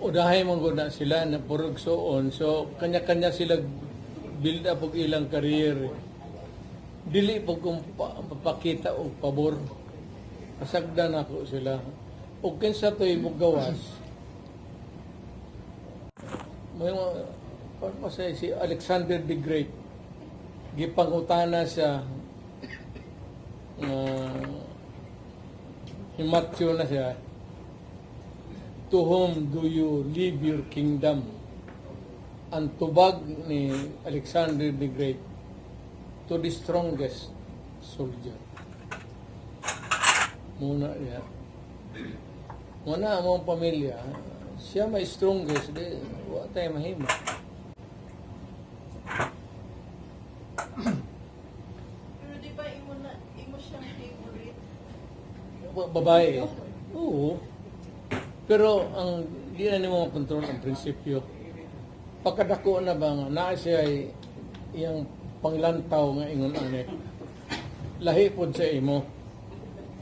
udahay mong na sila na purugsoon. So, kanya-kanya sila build up og ilang career. Dili po kung papakita o pabor. Pasagdan ako sila. O kinsa to'y gawas. May mga, si Alexander the Great, gipangutana siya, himatyo na siya, to whom do you leave your kingdom? Ang tubag ni Alexander the Great, to the strongest soldier. Muna niya. Muna ang mga pamilya, siya may strongest, di wala tayo mahima. Pero di ba imo siyang favorite? Babae. Oo. Pero ang di na mo makontrol ang prinsipyo. Pagkadako na ba nga, na siya ay iyang panglantaw nga ingon ani. Lahi pod sa imo.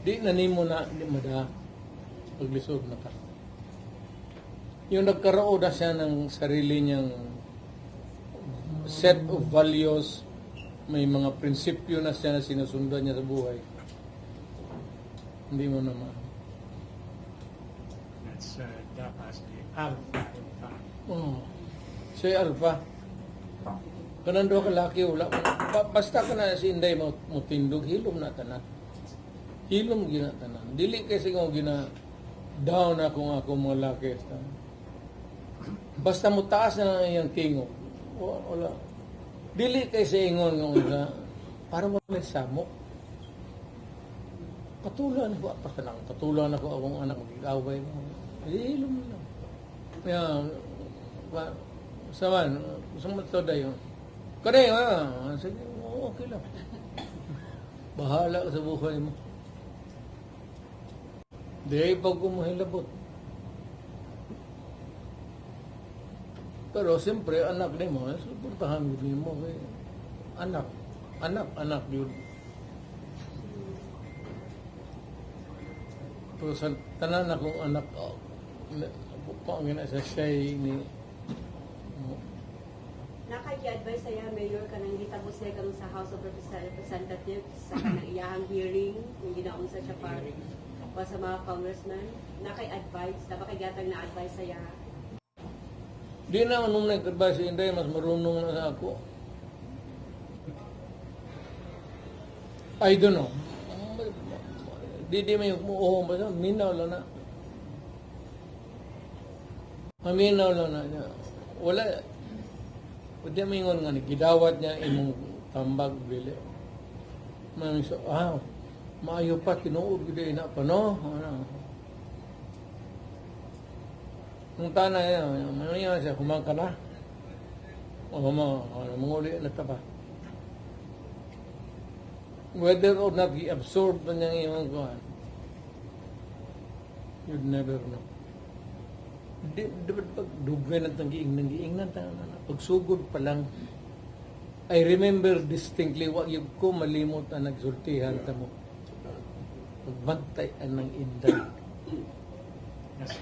Di na nimo na di mada paglisod na ka. Yung nagkaroon na siya ng sarili niyang set of values, may mga prinsipyo na siya na sinusundan niya sa buhay. Hindi mo naman. That's dapat di alpha. Oh. Siya alpha. Kanan do ka laki wala. Basta ka na si Inday mo tindog hilom na tanan. Hilom gina tanan. Dili kasi ko gina down ako mga laki. Basta mo taas na iyang tingog. Wala. Dili kay sa ingon nga una para mo may samok. Patulan ko pa kanang patulan ako akong anak mag-away mo. Hilom lang. Yan. Saman, sumot to dayon. Kani, sige, okay lang. Bahala ka sa buhay mo. Di pag kumahilabot. Pero siyempre, anak din mo, suportahan din mo. Anak yun. Pero sa tanan akong anak, pangin sa siya ni Nakaki-advise saya mayor kanang hitabo siya karon sa House of Representatives sa kanang iyahang hearing kung ginaon sa siya para sa mga congressman. Nakay-advise, dapat kay gatang na advice saya. Di na nung nag-advise si Inday, mas marunong na ako. I don't know. Di may umuho ba siya? Minaw lang na. Maminaw lang na. Wala. Pwede maingon nga, gidawat niya imong tambag bili. May so, maayo pa, tinuod gida na pa, no? Nung tana yan, manayan siya, humang ka na. O manguli na ta pa. Whether or not i-absorb na niya imong kuhan, you'd never know. Dapat pag dugay na itong giing-giing pagsugod pa lang, I remember distinctly, wag yung ko malimot ang nagsultihan ta mo. Pagbantay ang Inday. Yes.